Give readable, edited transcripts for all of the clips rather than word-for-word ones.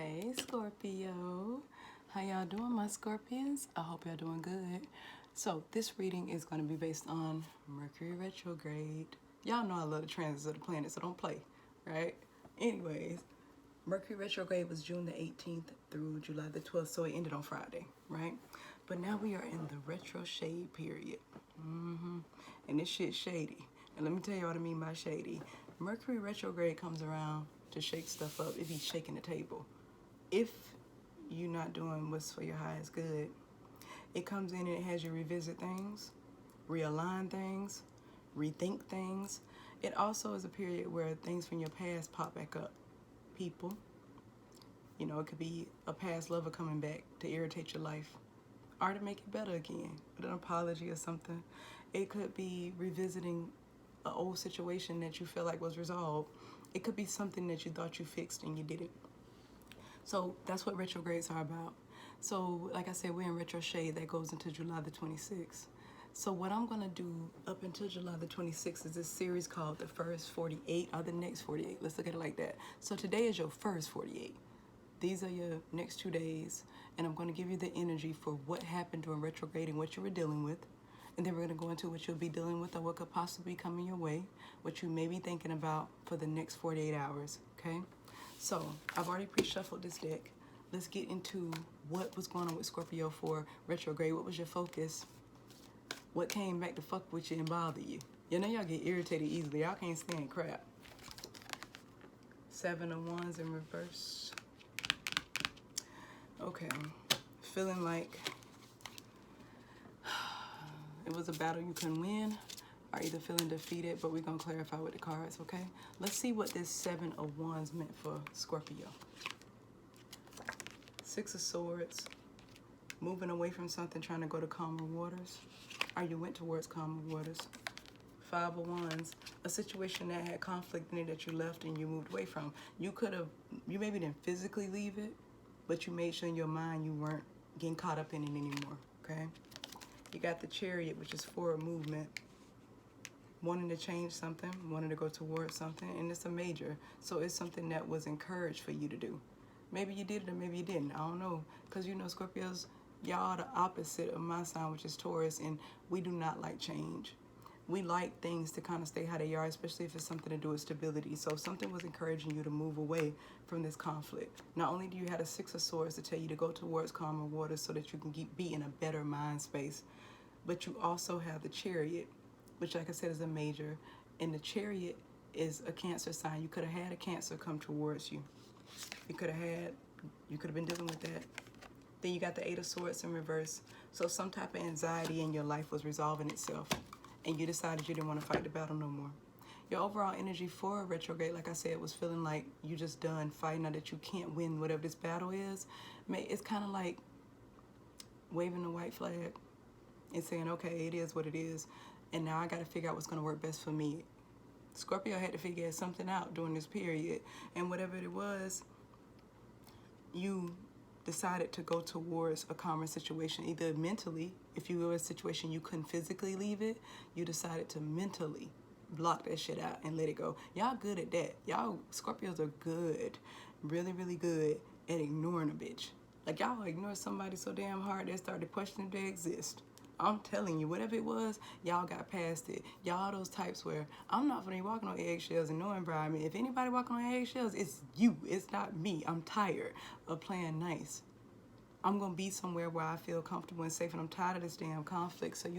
Hey Scorpio, how y'all doing, my Scorpions? I hope y'all doing good. So this reading is going to be based on Mercury retrograde. Y'all know I love the transits of the planet, so don't play, right? Anyways, Mercury retrograde was June the 18th through July the 12th, so it ended on Friday, right? But now we are in the retro shade period. And this shit's shady. And let me tell you what I mean by shady. Mercury retrograde comes around to shake stuff up. It be shaking the table. If you're not doing what's for your highest good, it comes in and it has you revisit things, realign things, rethink things. It also is a period where things from your past pop back up. People, you know, it could be a past lover coming back to irritate your life or to make it better again with an apology or something. It could be revisiting an old situation that you feel like was resolved. It could be something that you thought you fixed and you didn't. So that's what retrogrades are about. So like I said, we're in retro shade that goes into July the 26th. So what I'm going to do up until July the 26th is this series called the first 48 or the next 48. Let's look at it like that. So today is your first 48. These are your next 2 days. And I'm going to give you the energy for what happened during retrograde and what you were dealing with. And then we're going to go into what you'll be dealing with or what could possibly come in your way, what you may be thinking about for the next 48 hours, okay? So I've already pre-shuffled this deck. Let's get into what was going on with Scorpio for retrograde. What was your focus? What came back to fuck with you and bother you? You know y'all get irritated easily. Y'all can't stand crap. 7 of Wands in reverse. Okay. Feeling like it was a battle you couldn't win, or either feeling defeated, but we're going to clarify with the cards, okay? Let's see what this 7 of Wands meant for Scorpio. 6 of Swords, moving away from something, trying to go to calmer waters, or you went towards calmer waters. 5 of Wands, a situation that had conflict in it that you left and you moved away from. You maybe didn't physically leave it, but you made sure in your mind you weren't getting caught up in it anymore, okay? You got the Chariot, which is forward movement, wanting to change something, wanting to go towards something, and it's a major. So it's something that was encouraged for you to do. Maybe you did it or maybe you didn't. I don't know. Because you know, Scorpios, y'all are the opposite of my sign, which is Taurus, and we do not like change. We like things to kind of stay how they are, especially if it's something to do with stability. So something was encouraging you to move away from this conflict. Not only do you have the 6 of Swords to tell you to go towards calmer waters so that you can be in a better mind space, but you also have the Chariot, which like I said is a major, and the Chariot is a Cancer sign. You could have had a Cancer come towards you. You could have been dealing with that. Then you got the 8 of Swords in reverse. So some type of anxiety in your life was resolving itself, and you decided you didn't want to fight the battle no more. Your overall energy for retrograde, like I said, was feeling like you just done fighting, now that you can't win whatever this battle is. It's kind of like waving the white flag and saying, okay, it is what it is, and now I got to figure out what's going to work best for me. Scorpio had to figure something out during this period, and whatever it was, you decided to go towards a calmer situation, either mentally. If you were in a situation you couldn't physically leave it, you decided to mentally block that shit out and let it go. Y'all good at that. Y'all Scorpios are good, really, really good at ignoring a bitch. Like y'all ignore somebody so damn hard they start to question if they exist. I'm telling you, whatever it was, y'all got past it. Y'all those types where I'm not gonna be walking on eggshells in no environment. If anybody walking on eggshells, it's you. It's not me. I'm tired of playing nice. I'm gonna be somewhere where I feel comfortable and safe, and I'm tired of this damn conflict. So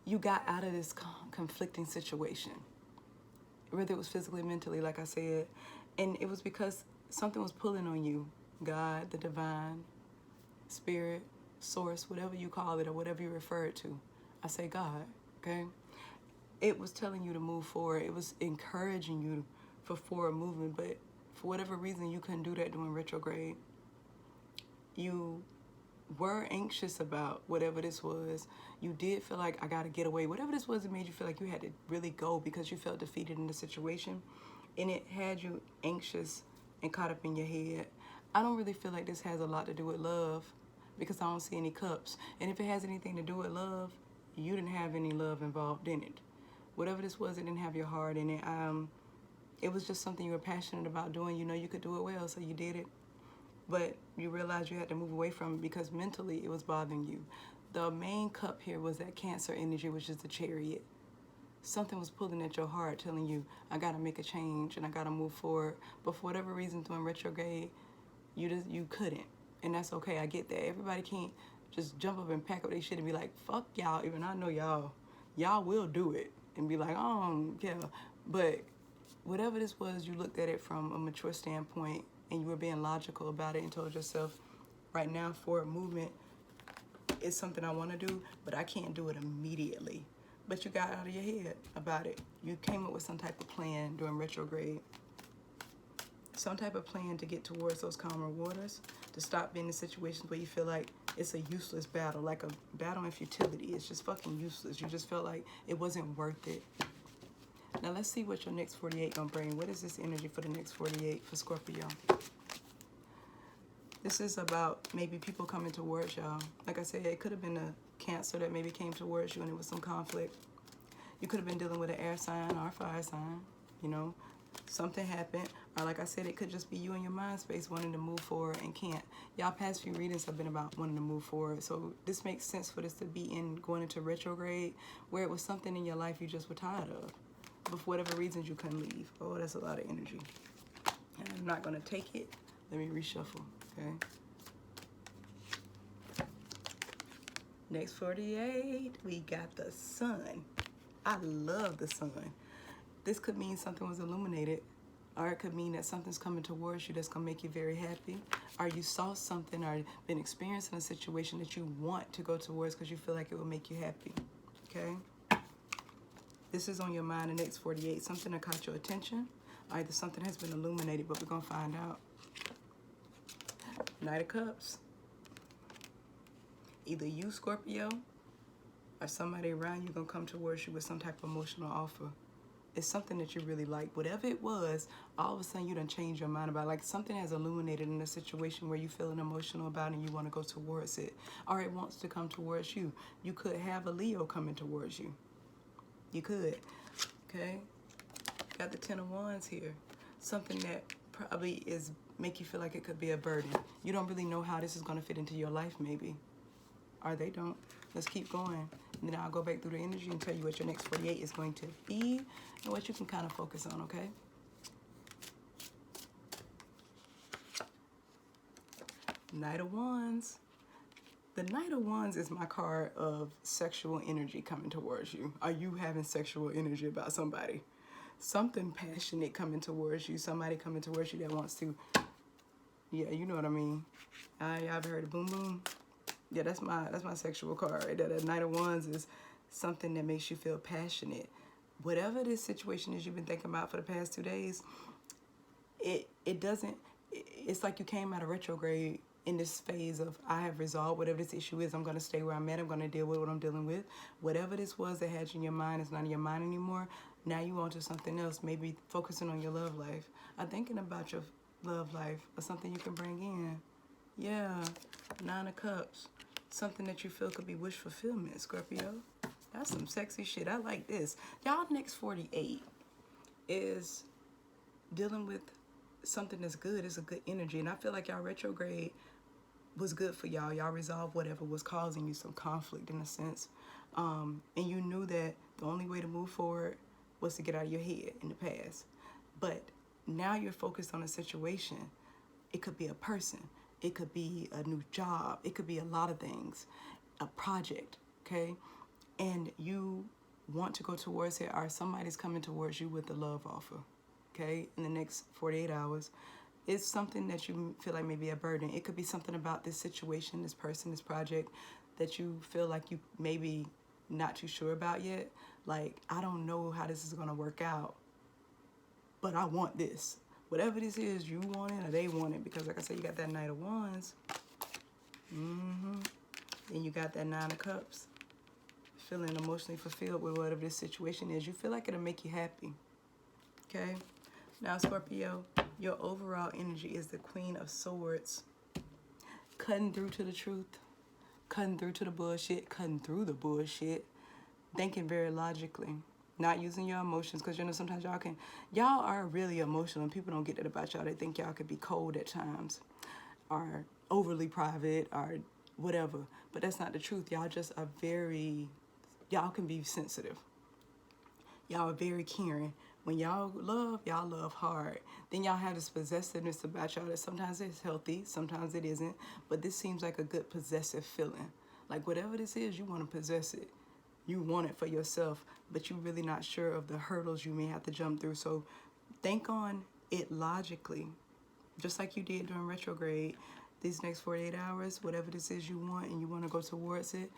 you got out of this conflicting situation, whether it was physically, mentally, like I said, and it was because something was pulling on you. God, the divine, spirit, source, whatever you call it or whatever you refer it to. I say God, okay? It was telling you to move forward. It was encouraging you for forward movement, but for whatever reason, you couldn't do that during retrograde. You were anxious about whatever this was. You did feel like, I gotta get away. Whatever this was, it made you feel like you had to really go because you felt defeated in the situation, and it had you anxious and caught up in your head. I don't really feel like this has a lot to do with love, because I don't see any cups. And if it has anything to do with love, you didn't have any love involved in it. Whatever this was, it didn't have your heart in it. It was just something you were passionate about doing. You know you could do it well, so you did it. but you realized you had to move away from it because mentally it was bothering you. The main cup here was that Cancer energy, which is the Chariot. Something was pulling at your heart, telling you, I gotta make a change and I gotta move forward. But for whatever reason, during retrograde, you couldn't. And that's okay, I get that. Everybody can't just jump up and pack up their shit and be like, fuck y'all. Even I know y'all will do it and be like, oh, yeah. But whatever this was, you looked at it from a mature standpoint and you were being logical about it and told yourself, right now, forward movement is something I want to do, but I can't do it immediately. But you got out of your head about it. You came up with some type of plan during retrograde. Some type of plan to get towards those calmer waters, to stop being in situations where you feel like it's a useless battle, like a battle in futility. It's just fucking useless. You just felt like it wasn't worth it. Now let's see what your next 48 gonna bring. What is this energy for the next 48 for Scorpio? This is about maybe people coming towards y'all. Like I said, it could have been a Cancer that maybe came towards you and it was some conflict. You could have been dealing with an air sign or a fire sign, you know. Something happened, or like I said, it could just be you in your mind space wanting to move forward and can't. Y'all past few readings have been about wanting to move forward, so this makes sense for this to be in going into retrograde, where it was something in your life you just were tired of, but for whatever reasons you couldn't leave. Oh, that's a lot of energy. And I'm not gonna take it. Let me reshuffle, okay? Next 48, we got the Sun. I love the Sun. This could mean something was illuminated, or it could mean that something's coming towards you that's gonna make you very happy, or you saw something or been experiencing a situation that you want to go towards because you feel like it will make you happy, okay? This is on your mind the next 48. Something that caught your attention, either something has been illuminated, but we're gonna find out. Knight of Cups. Either you, Scorpio, or somebody around you gonna come towards you with some type of emotional offer. It's something that you really like. Whatever it was, all of a sudden you done changed your mind about it. Like something has illuminated in a situation where you feeling emotional about it and you want to go towards it. Or it wants to come towards you. You could have a Leo coming towards you. You could, okay? Got the Ten of Wands here. Something that probably is make you feel like it could be a burden. You don't really know how this is gonna fit into your life maybe. Or they don't. Let's keep going. And then I'll go back through the energy and tell you what your next 48 is going to be and what you can kind of focus on, okay? Knight of Wands. The Knight of Wands is my card of sexual energy coming towards you. Are you having sexual energy about somebody? Something passionate coming towards you. Somebody coming towards you that wants to, yeah, you know what I mean. Y'all ever heard of boom boom? Yeah, that's my sexual card right there. That Knight of Wands is something that makes you feel passionate. Whatever this situation is you've been thinking about for the past 2 days, it's like you came out of retrograde in this phase of I have resolved whatever this issue is. I'm going to stay where I'm at. I'm going to deal with what I'm dealing with. Whatever this was that had you in your mind is not in your mind anymore. Now you on to something else, maybe focusing on your love life. I'm thinking about your love life or something you can bring in. Yeah, 9 of Cups. Something that you feel could be wish fulfillment, Scorpio. That's some sexy shit. I like this. Y'all next 48 is dealing with something that's good. It's a good energy. And I feel like y'all retrograde was good for y'all. Y'all resolved whatever was causing you some conflict in a sense. And you knew that the only way to move forward was to get out of your head in the past. But now you're focused on a situation. It could be a person. It could be a new job. It could be a lot of things. A project, okay? And you want to go towards it, or somebody's coming towards you with a love offer, okay? In the next 48 hours. It's something that you feel like may be a burden. It could be something about this situation, this person, this project that you feel like you maybe not too sure about yet. Like, I don't know how this is going to work out, but I want this. Whatever this is, you want it or they want it. Because like I said, you got that Knight of Wands. Then you got that 9 of Cups. Feeling emotionally fulfilled with whatever this situation is. You feel like it'll make you happy. Okay? Now, Scorpio, your overall energy is the Queen of Swords. Cutting through to the truth. Cutting through to the bullshit. Cutting through the bullshit. Thinking very logically. Not using your emotions, because you know sometimes y'all are really emotional and people don't get that about y'all. They think y'all could be cold at times. are overly private or whatever. But that's not the truth. Y'all just are y'all can be sensitive. Y'all are very caring. When y'all love hard. Then y'all have this possessiveness about y'all that sometimes it's healthy, sometimes it isn't. But this seems like a good possessive feeling. Like whatever this is, you want to possess it. You want it for yourself, but you're really not sure of the hurdles you may have to jump through. So think on it logically, just like you did during retrograde. These next 48 hours, whatever this is you want and you want to go towards it,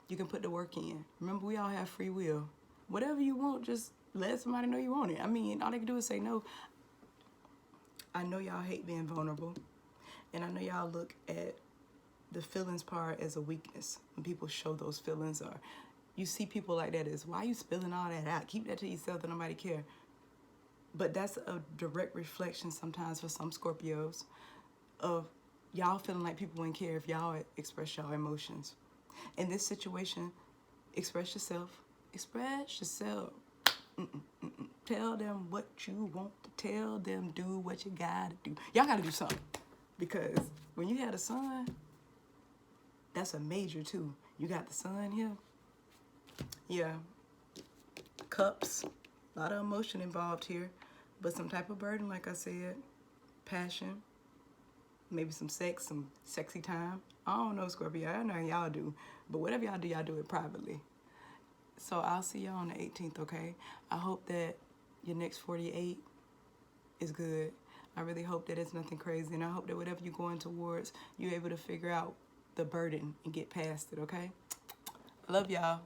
you can put the work in. Remember, we all have free will. Whatever you want, just let somebody know you want it. I mean, all they can do is say no. I know y'all hate being vulnerable. And I know y'all look at the feelings part as a weakness. When people show those feelings, or you see people like that as, why are you spilling all that out? Keep that to yourself, that nobody care. But that's a direct reflection sometimes for some Scorpios of y'all feeling like people wouldn't care if y'all express y'all emotions. In this situation, express yourself. Express yourself. Tell them what you want to tell them. Do what you gotta do. Y'all gotta do something. Because when you had a son, that's a major too. You got the sun here. Yeah. Cups. A lot of emotion involved here. But some type of burden, like I said. Passion. Maybe some sex, some sexy time. I don't know, Scorpio. I don't know how y'all do. But whatever y'all do it privately. So I'll see y'all on the 18th, okay? I hope that your next 48 is good. I really hope that it's nothing crazy. And I hope that whatever you're going towards, you're able to figure out the burden and get past it, okay? I love y'all.